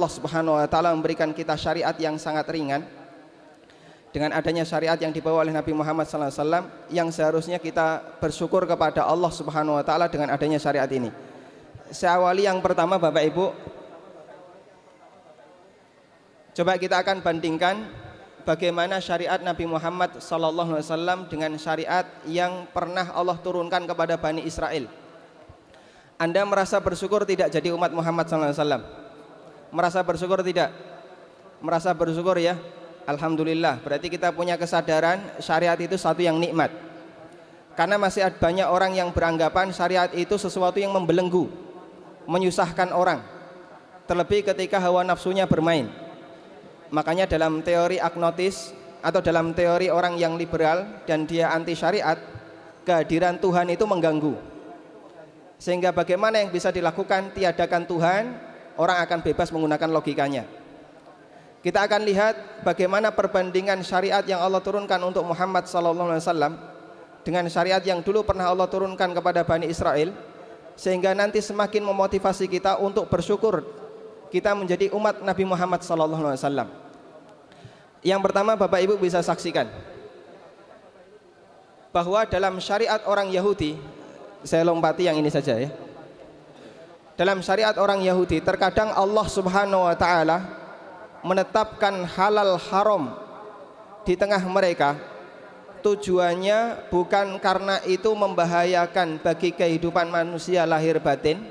Allah Subhanahu wa taala memberikan kita syariat yang sangat ringan dengan adanya syariat yang dibawa oleh Nabi Muhammad SAW, yang seharusnya kita bersyukur kepada Allah Subhanahu wa taala dengan adanya syariat ini. Saya awali yang pertama, Bapak Ibu. Coba kita akan bandingkan bagaimana syariat Nabi Muhammad SAW dengan syariat yang pernah Allah turunkan kepada Bani Israel. Anda merasa bersyukur tidak jadi umat Muhammad SAW? Merasa bersyukur tidak? Merasa bersyukur ya? Alhamdulillah. Berarti kita punya kesadaran syariat itu satu yang nikmat. Karena masih ada banyak orang yang beranggapan syariat itu sesuatu yang membelenggu, menyusahkan orang, terlebih ketika hawa nafsunya bermain. Makanya dalam teori agnotis atau dalam teori orang yang liberal dan dia anti syariat, kehadiran Tuhan itu mengganggu. Sehingga bagaimana yang bisa dilakukan? Tiadakan Tuhan, orang akan bebas menggunakan logikanya. Kita akan lihat bagaimana perbandingan syariat yang Allah turunkan untuk Muhammad SAW dengan syariat yang dulu pernah Allah turunkan kepada Bani Israel, sehingga nanti semakin memotivasi kita untuk bersyukur kita menjadi umat Nabi Muhammad SAW. Yang pertama, Bapak Ibu bisa saksikan bahwa dalam syariat orang Yahudi, saya lompati yang ini saja ya. Dalam syariat orang Yahudi, terkadang Allah Subhanahu wa taala menetapkan halal haram di tengah mereka. Tujuannya bukan karena itu membahayakan bagi kehidupan manusia lahir batin,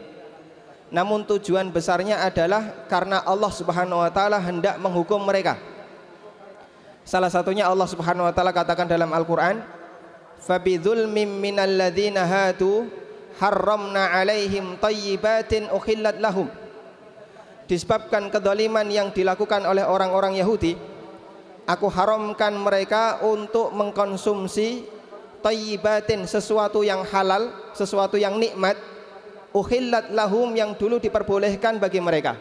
namun tujuan besarnya adalah karena Allah Subhanahu wa taala hendak menghukum mereka. Salah satunya Allah Subhanahu wa taala katakan dalam Al-Qur'an, "Fabidzulmim minalladzina hadu harramna alaihim thayyibatin ukhillat lahum." Disebabkan kezaliman yang dilakukan oleh orang-orang Yahudi, aku haramkan mereka untuk mengkonsumsi thayyibatin, sesuatu yang halal, sesuatu yang nikmat, ukhillat lahum, yang dulu diperbolehkan bagi mereka.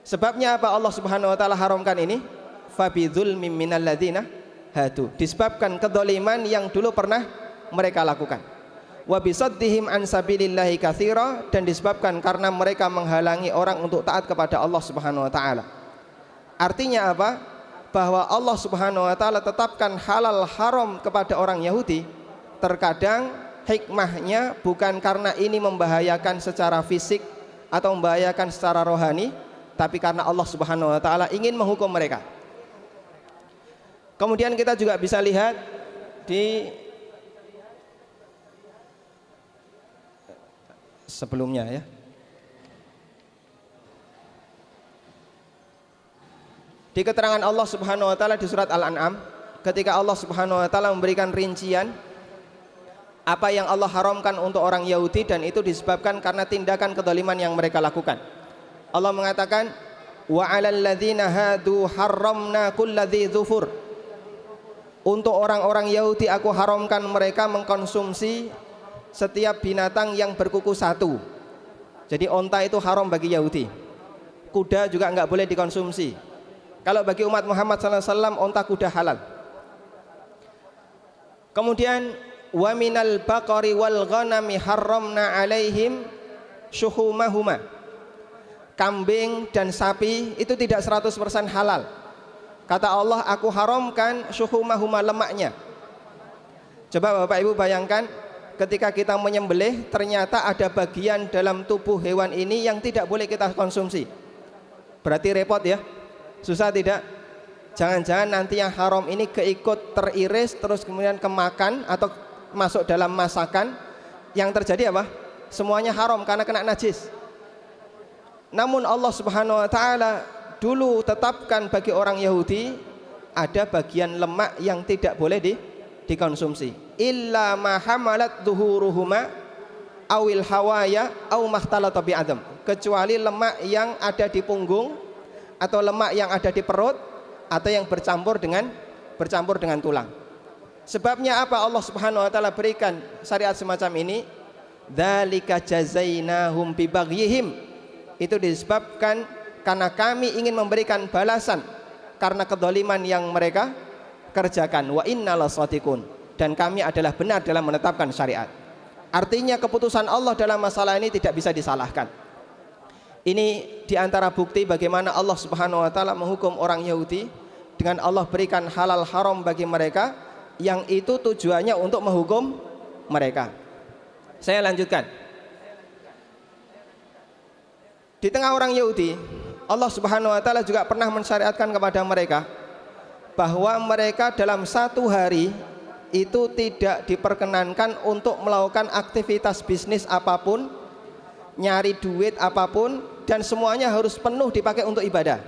Sebabnya apa Allah Subhanahu wa taala haramkan ini? Fabidzulmim minalladzina hadu. Disebabkan kezaliman yang dulu pernah mereka lakukan. Wa bisaddihim an sabilillahi katsira, dan disebabkan karena mereka menghalangi orang untuk taat kepada Allah Subhanahu wa taala. Artinya apa? Bahwa Allah Subhanahu wa taala tetapkan halal haram kepada orang Yahudi, terkadang hikmahnya bukan karena ini membahayakan secara fisik atau membahayakan secara rohani, tapi karena Allah Subhanahu wa taala ingin menghukum mereka. Kemudian kita juga bisa lihat di sebelumnya ya. Di keterangan Allah Subhanahu wa taala di surat Al-An'am, ketika Allah Subhanahu wa taala memberikan rincian apa yang Allah haramkan untuk orang Yahudi, dan itu disebabkan karena tindakan kezaliman yang mereka lakukan. Allah mengatakan, "Wa 'alal ladzina hadu harramna kulladzi dzufur." Untuk orang-orang Yahudi aku haramkan mereka mengkonsumsi setiap binatang yang berkuku satu. Jadi onta itu haram bagi Yahudi. Kuda juga enggak boleh dikonsumsi. Kalau bagi umat Muhammad SAW, onta kuda halal. Kemudian wa minal baqari wal ghanami harramna alaihim syuhumahuma. Kambing dan sapi itu tidak 100% halal. Kata Allah, aku haramkan syuhumahuma, lemaknya. Coba Bapak Ibu bayangkan, ketika kita menyembelih ternyata ada bagian dalam tubuh hewan ini yang tidak boleh kita konsumsi. Berarti repot ya? Susah tidak? Jangan-jangan nanti yang haram ini keikut teriris terus kemudian kemakan atau masuk dalam masakan, yang terjadi apa? Semuanya haram karena kena najis. Namun Allah Subhanahu wa taala dulu tetapkan bagi orang Yahudi ada bagian lemak yang tidak boleh dikonsumsi. Illa ma hamalat zuhuruhuma awil hawaya aw makhtalata bi adam. Kecuali lemak yang ada di punggung atau lemak yang ada di perut atau yang bercampur dengan tulang. Sebabnya apa Allah Subhanahu wa taala berikan syariat semacam ini? Dzalika jazainahum bi baghyihim. Itu disebabkan karena kami ingin memberikan balasan karena kezaliman yang mereka kerjakan. Wa inna lasadiqun, dan kami adalah benar dalam menetapkan syariat. Artinya keputusan Allah dalam masalah ini tidak bisa disalahkan. Ini diantara bukti bagaimana Allah Subhanahu wa taala menghukum orang Yahudi dengan Allah berikan halal haram bagi mereka yang itu tujuannya untuk menghukum mereka. Saya lanjutkan. Di tengah orang Yahudi, Allah Subhanahu wa taala juga pernah mensyariatkan kepada mereka bahwa mereka dalam satu hari itu tidak diperkenankan untuk melakukan aktivitas bisnis apapun, nyari duit apapun, dan semuanya harus penuh dipakai untuk ibadah.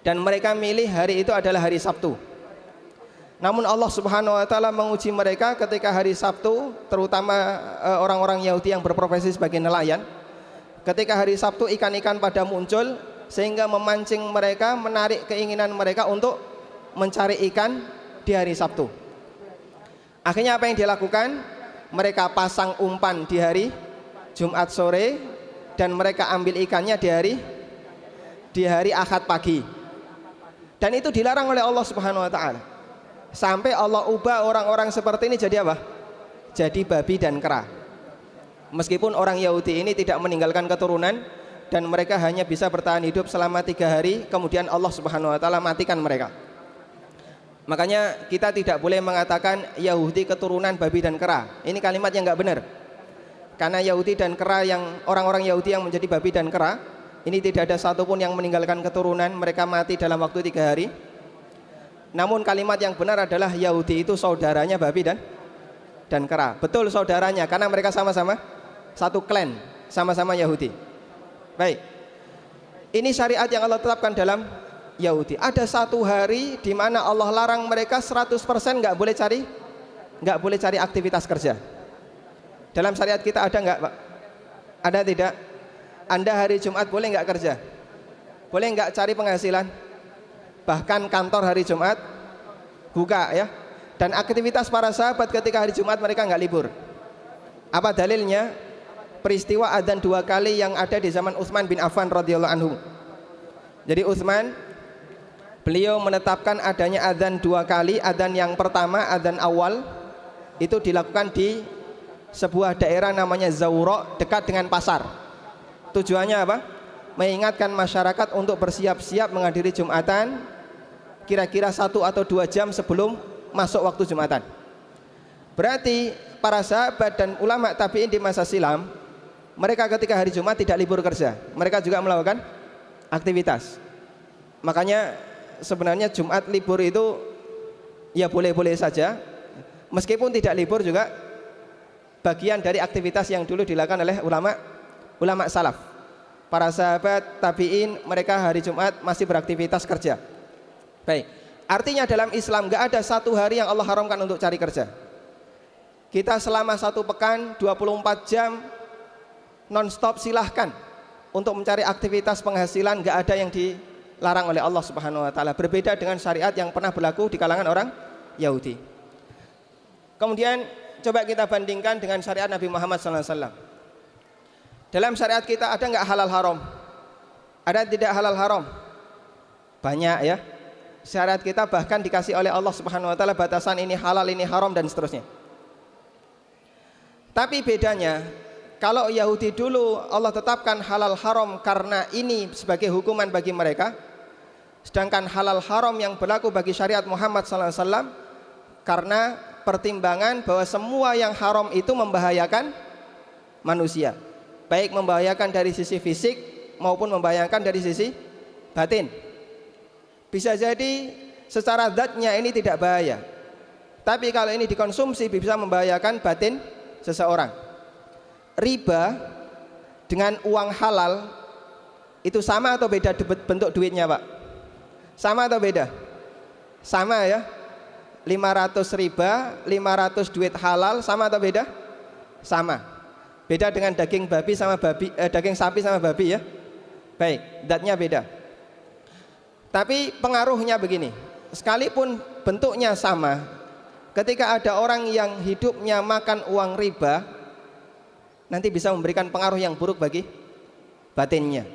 Dan mereka milih hari itu adalah hari Sabtu. Namun Allah Subhanahu wa taala menguji mereka ketika hari Sabtu, terutama orang-orang Yahudi yang berprofesi sebagai nelayan. Ketika hari Sabtu ikan-ikan pada muncul sehingga memancing mereka, menarik keinginan mereka untuk mencari ikan di hari Sabtu. Akhirnya apa yang dilakukan? Mereka pasang umpan di hari Jumat sore dan mereka ambil ikannya di hari Ahad pagi. Dan itu dilarang oleh Allah Subhanahu wa taala. Sampai Allah ubah orang-orang seperti ini jadi apa? Jadi babi dan kera. Meskipun orang Yahudi ini tidak meninggalkan keturunan dan mereka hanya bisa bertahan hidup selama 3 hari, kemudian Allah Subhanahu wa taala matikan mereka. Makanya kita tidak boleh mengatakan Yahudi keturunan babi dan kera. Ini kalimat yang nggak benar. Karena Yahudi dan kera, yang orang-orang Yahudi yang menjadi babi dan kera, ini tidak ada satupun yang meninggalkan keturunan, mereka mati dalam waktu 3 hari. Namun kalimat yang benar adalah Yahudi itu saudaranya babi dan kera. Betul saudaranya, karena mereka sama-sama satu klan, sama-sama Yahudi. Baik, ini syariat yang Allah tetapkan dalam Yahudi. Ada satu hari di mana Allah larang mereka 100% nggak boleh cari aktivitas kerja. Dalam syariat kita ada nggak, Pak? Ada tidak? Anda hari Jumat boleh nggak kerja? Boleh nggak cari penghasilan? Bahkan kantor hari Jumat buka ya. Dan aktivitas para sahabat ketika hari Jumat mereka nggak libur. Apa dalilnya? Peristiwa adzan 2 kali yang ada di zaman Utsman bin Affan radhiyallahu anhu. Jadi Utsman, beliau menetapkan adanya adzan 2 kali. Adzan yang pertama, adzan awal, itu dilakukan di sebuah daerah namanya Zawra, dekat dengan pasar. Tujuannya apa? Mengingatkan masyarakat untuk bersiap-siap menghadiri Jumatan kira-kira 1 atau 2 jam sebelum masuk waktu Jumatan. Berarti para sahabat dan ulama tabi'in di masa silam, mereka ketika hari Jumat tidak libur kerja, mereka juga melakukan aktivitas. Makanya sebenarnya Jumat libur itu ya boleh-boleh saja, meskipun tidak libur juga bagian dari aktivitas yang dulu dilakukan oleh ulama salaf. Para sahabat tabi'in, mereka hari Jumat masih beraktivitas kerja. Baik, artinya dalam Islam gak ada satu hari yang Allah haramkan untuk cari kerja. Kita selama 1 pekan 24 jam non-stop silahkan untuk mencari aktivitas penghasilan, gak ada yang dilarang oleh Allah Subhanahu wa taala. Berbeda dengan syariat yang pernah berlaku di kalangan orang Yahudi. Kemudian coba kita bandingkan dengan syariat Nabi Muhammad SAW. Dalam syariat kita ada nggak halal haram? Ada tidak halal haram? Banyak ya. Syariat kita bahkan dikasih oleh Allah Subhanahu wa taala batasan ini halal, ini haram, dan seterusnya. Tapi bedanya, kalau Yahudi dulu Allah tetapkan halal haram karena ini sebagai hukuman bagi mereka, sedangkan halal haram yang berlaku bagi syariat Muhammad SAW karena pertimbangan bahwa semua yang haram itu membahayakan manusia, baik membahayakan dari sisi fisik maupun membahayakan dari sisi batin. Bisa jadi secara zatnya ini tidak bahaya, tapi kalau ini dikonsumsi bisa membahayakan batin seseorang. Riba dengan uang halal itu sama atau beda bentuk duitnya, Pak? Sama atau beda? Sama ya. 500 riba, 500 duit halal, sama atau beda? Sama. Beda dengan daging babi sama daging sapi sama babi ya. Baik, zatnya beda. Tapi pengaruhnya begini, sekalipun bentuknya sama, ketika ada orang yang hidupnya makan uang riba, nanti bisa memberikan pengaruh yang buruk bagi batinnya,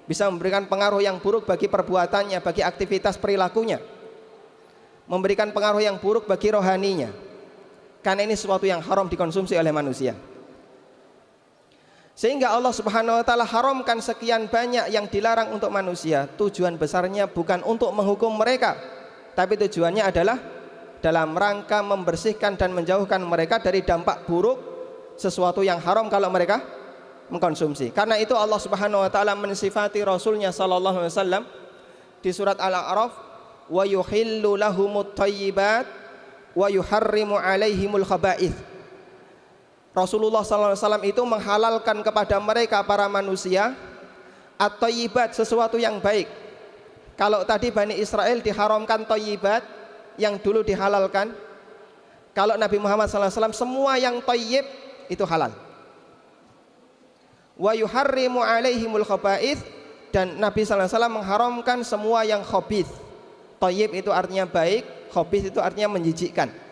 bisa memberikan pengaruh yang buruk bagi perbuatannya, bagi aktivitas perilakunya, memberikan pengaruh yang buruk bagi rohaninya, karena ini sesuatu yang haram dikonsumsi oleh manusia. Sehingga Allah Subhanahu wa taala haramkan sekian banyak yang dilarang untuk manusia. Tujuan besarnya bukan untuk menghukum mereka, tapi tujuannya adalah dalam rangka membersihkan dan menjauhkan mereka dari dampak buruk sesuatu yang haram kalau mereka mengkonsumsi. Karena itu Allah Subhanahu wa taala mensifati Rasulnya sallallahu alaihi wasallam di surat Al-A'raf, wa yuhillu lahumut thayyibat wa yuharrimu alaihimul khaba'ith. Rasulullah SAW itu menghalalkan kepada mereka para manusia at-thayyibat, sesuatu yang baik. Kalau tadi Bani Israel diharamkan thayyibat, yang dulu dihalalkan. Kalau Nabi Muhammad SAW semua yang thayyib itu halal. Wa yuharrimu alaihimul khaba'ith, dan Nabi SAW mengharamkan semua yang khabith. Thayyib itu artinya baik, khabith itu artinya menjijikkan.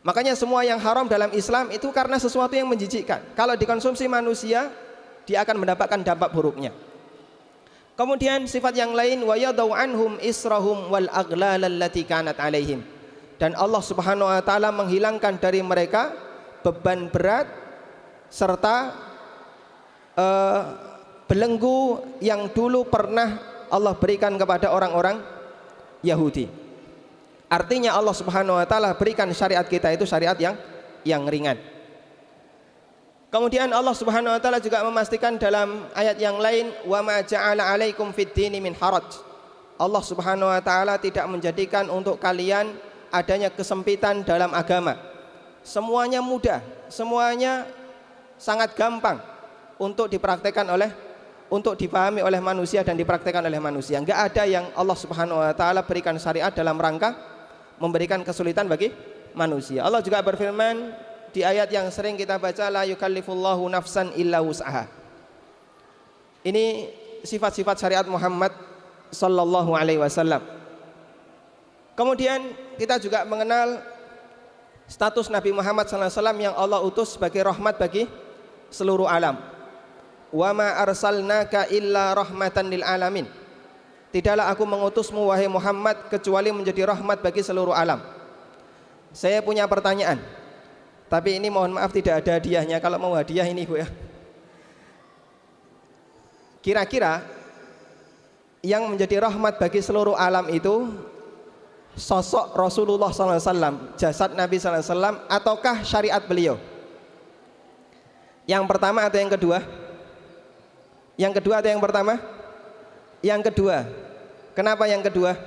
Makanya semua yang haram dalam Islam itu karena sesuatu yang menjijikkan. Kalau dikonsumsi manusia, dia akan mendapatkan dampak buruknya. Kemudian sifat yang lain, wa yadau anhum israhum wal aghlal allati kanat alaihim. Dan Allah Subhanahu wa taala menghilangkan dari mereka beban berat serta belenggu yang dulu pernah Allah berikan kepada orang-orang Yahudi. Artinya Allah Subhanahu wa taala berikan syariat kita itu syariat yang ringan. Kemudian Allah Subhanahu wa taala juga memastikan dalam ayat yang lain, wa ma ja'ala 'alaikum fid dini min haraj. Allah Subhanahu wa taala tidak menjadikan untuk kalian adanya kesempitan dalam agama. Semuanya mudah, semuanya sangat gampang untuk untuk dipahami oleh manusia dan dipraktekkan oleh manusia. Enggak ada yang Allah Subhanahu wa taala berikan syariat dalam rangka memberikan kesulitan bagi manusia. Allah juga berfirman di ayat yang sering kita baca, la yukallifullahu nafsan illa wus'aha. Ini sifat-sifat syariat Muhammad sallallahu alaihi wasallam. Kemudian kita juga mengenal status Nabi Muhammad sallallahu alaihi wasallam yang Allah utus sebagai rahmat bagi seluruh alam. Wa ma arsalnaka illa rahmatan lil alamin. Tidaklah aku mengutusmu wahai Muhammad kecuali menjadi rahmat bagi seluruh alam. Saya punya pertanyaan, tapi ini mohon maaf tidak ada hadiahnya. Kalau mau hadiah ini Bu ya. Kira-kira yang menjadi rahmat bagi seluruh alam itu sosok Rasulullah SAW, jasad Nabi SAW, ataukah syariat beliau? Yang pertama atau yang kedua? Yang kedua atau yang pertama? Yang kedua. Kenapa yang kedua?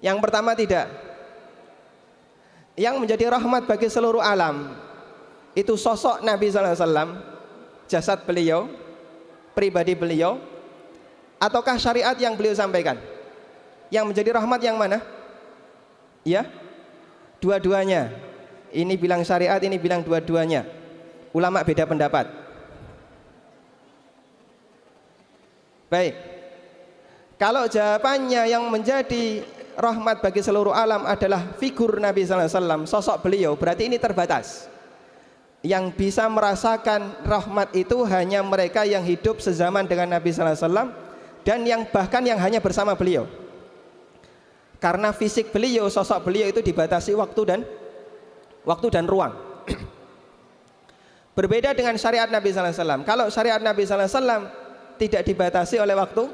Yang pertama tidak. Yang menjadi rahmat bagi seluruh alam itu sosok Nabi SAW, jasad beliau, pribadi beliau, ataukah syariat yang beliau sampaikan? Yang menjadi rahmat yang mana? Ya, dua-duanya. Ini bilang syariat, ini bilang dua-duanya. Ulama beda pendapat. Baik, kalau jawabannya yang menjadi rahmat bagi seluruh alam adalah figur Nabi SAW, sosok beliau, berarti ini terbatas. Yang bisa merasakan rahmat itu hanya mereka yang hidup sezaman dengan Nabi SAW, dan yang bahkan yang hanya bersama beliau. Karena fisik beliau, sosok beliau itu dibatasi waktu dan ruang. Berbeda dengan syariat Nabi SAW. Kalau syariat Nabi SAW tidak dibatasi oleh waktu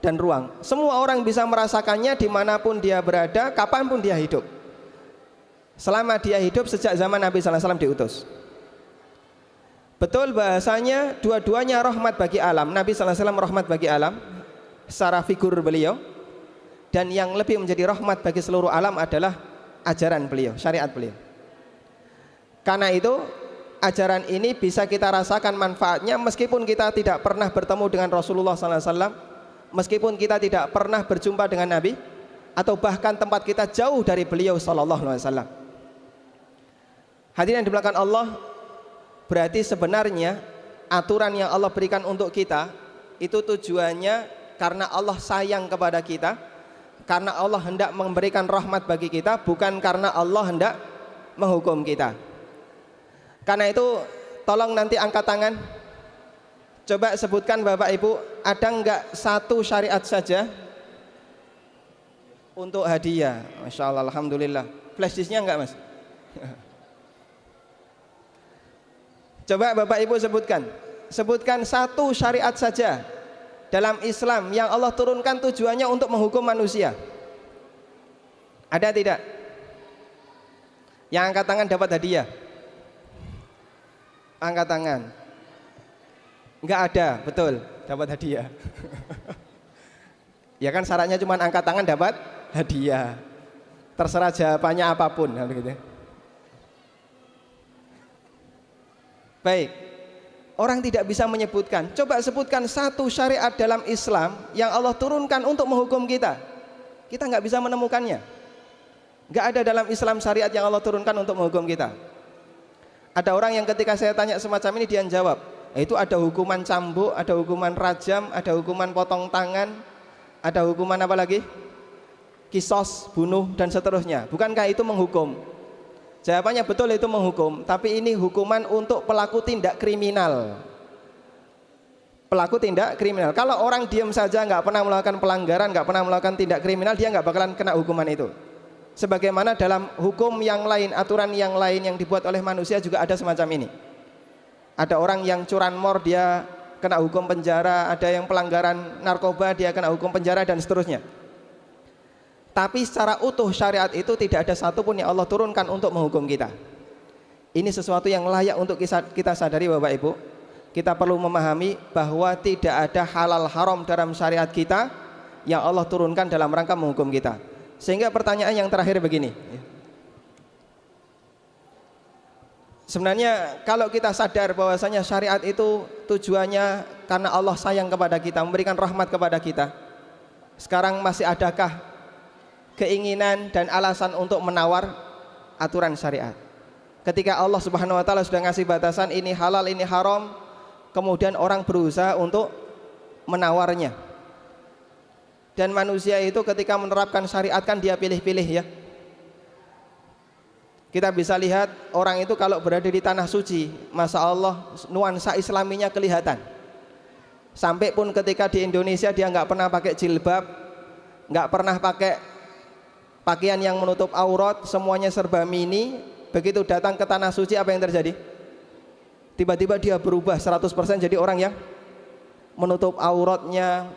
dan ruang. Semua orang bisa merasakannya dimanapun dia berada, kapanpun dia hidup. Selama dia hidup sejak zaman Nabi SAW diutus. Betul bahasanya dua-duanya rahmat bagi alam. Nabi SAW rahmat bagi alam secara figur beliau, dan yang lebih menjadi rahmat bagi seluruh alam adalah ajaran beliau, syariat beliau. Karena itu ajaran ini bisa kita rasakan manfaatnya meskipun kita tidak pernah bertemu dengan Rasulullah SAW, meskipun kita tidak pernah berjumpa dengan Nabi, atau bahkan tempat kita jauh dari beliau SAW. Hadirin yang dimuliakan Allah, berarti sebenarnya aturan yang Allah berikan untuk kita itu tujuannya karena Allah sayang kepada kita, karena Allah hendak memberikan rahmat bagi kita, bukan karena Allah hendak menghukum kita. Karena itu tolong nanti angkat tangan, coba sebutkan Bapak Ibu, ada enggak satu syariat saja untuk hadiah? Masya Allah, Alhamdulillah. Flash disknya enggak Mas? Coba Bapak Ibu sebutkan satu syariat saja dalam Islam yang Allah turunkan tujuannya untuk menghukum manusia. Ada tidak? Yang angkat tangan dapat hadiah. Angkat tangan. Enggak ada, betul, dapat hadiah. Ya kan syaratnya cuma angkat tangan dapat hadiah. Terserah jawabannya apapun, gitu. Baik, orang tidak bisa menyebutkan. Coba sebutkan satu syariat dalam Islam yang Allah turunkan untuk menghukum kita. Kita nggak bisa menemukannya. Nggak ada dalam Islam syariat yang Allah turunkan untuk menghukum kita. Ada orang yang ketika saya tanya semacam ini dia jawab, itu ada hukuman cambuk, ada hukuman rajam, ada hukuman potong tangan, ada hukuman apa lagi? Kisos, bunuh dan seterusnya. Bukankah itu menghukum? Jawabannya betul, itu menghukum, tapi ini hukuman untuk pelaku tindak kriminal. Pelaku tindak kriminal. Kalau orang diam saja, nggak pernah melakukan pelanggaran, nggak pernah melakukan tindak kriminal, dia nggak bakalan kena hukuman itu. Sebagaimana dalam hukum yang lain, aturan yang lain yang dibuat oleh manusia juga ada semacam ini. Ada orang yang curanmor, dia kena hukum penjara. Ada yang pelanggaran narkoba, dia kena hukum penjara dan seterusnya. Tapi secara utuh syariat itu tidak ada satupun yang Allah turunkan untuk menghukum kita. Ini sesuatu yang layak untuk kita sadari Bapak Ibu. Kita perlu memahami bahwa tidak ada halal haram dalam syariat kita yang Allah turunkan dalam rangka menghukum kita. Sehingga pertanyaan yang terakhir begini. Sebenarnya kalau kita sadar bahwasanya syariat itu tujuannya karena Allah sayang kepada kita, memberikan rahmat kepada kita. Sekarang masih adakah keinginan dan alasan untuk menawar aturan syariat? Ketika Allah Subhanahu wa taala sudah ngasih batasan ini halal, ini haram, kemudian orang berusaha untuk menawarnya. Dan manusia itu ketika menerapkan syariat kan dia pilih-pilih ya. Kita bisa lihat orang itu kalau berada di tanah suci, Masya Allah nuansa islaminya kelihatan. Sampai pun ketika di Indonesia dia nggak pernah pakai jilbab, nggak pernah pakai pakaian yang menutup aurat, semuanya serba mini. Begitu datang ke tanah suci, apa yang terjadi? Tiba-tiba dia berubah 100% jadi orang yang menutup auratnya,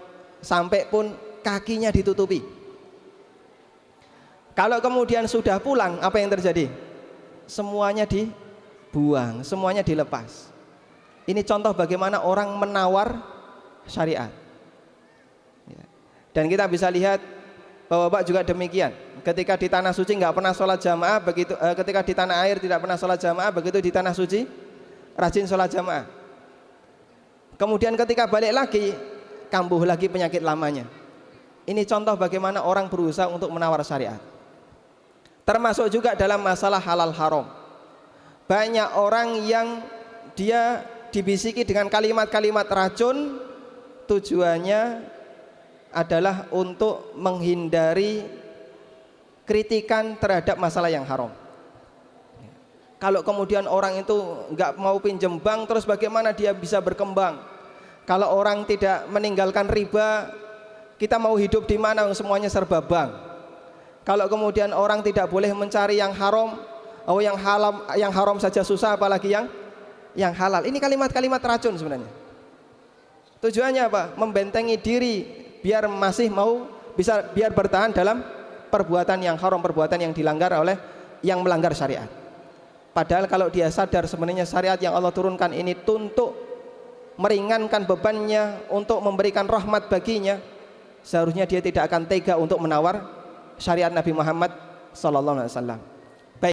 sampai pun kakinya ditutupi. Kalau kemudian sudah pulang, apa yang terjadi? Semuanya dibuang, semuanya dilepas. Ini contoh bagaimana orang menawar syariat. Dan kita bisa lihat Bapak juga demikian. Ketika di tanah suci nggak pernah sholat jamaah, begitu ketika di tanah air tidak pernah sholat jamaah, begitu di tanah suci rajin sholat jamaah. Kemudian ketika balik lagi, kambuh lagi penyakit lamanya. Ini contoh bagaimana orang berusaha untuk menawar syariat. Termasuk juga dalam masalah halal haram. Banyak orang yang dia dibisiki dengan kalimat-kalimat racun, tujuannya adalah untuk menghindari kritikan terhadap masalah yang haram. Kalau kemudian orang itu nggak mau pinjam bank, terus bagaimana dia bisa berkembang? Kalau orang tidak meninggalkan riba, kita mau hidup di mana? Semuanya serba bank. Kalau kemudian orang tidak boleh mencari yang haram, yang haram saja susah, apalagi yang halal. Ini kalimat-kalimat racun sebenarnya. Tujuannya apa? Membentengi diri biar masih mau biar bertahan dalam perbuatan yang haram, perbuatan yang dilanggar oleh yang melanggar syariat. Padahal kalau dia sadar sebenarnya syariat yang Allah turunkan ini untuk meringankan bebannya, untuk memberikan rahmat baginya, seharusnya dia tidak akan tega untuk menawar syariat Nabi Muhammad sallallahu alaihi wasallam.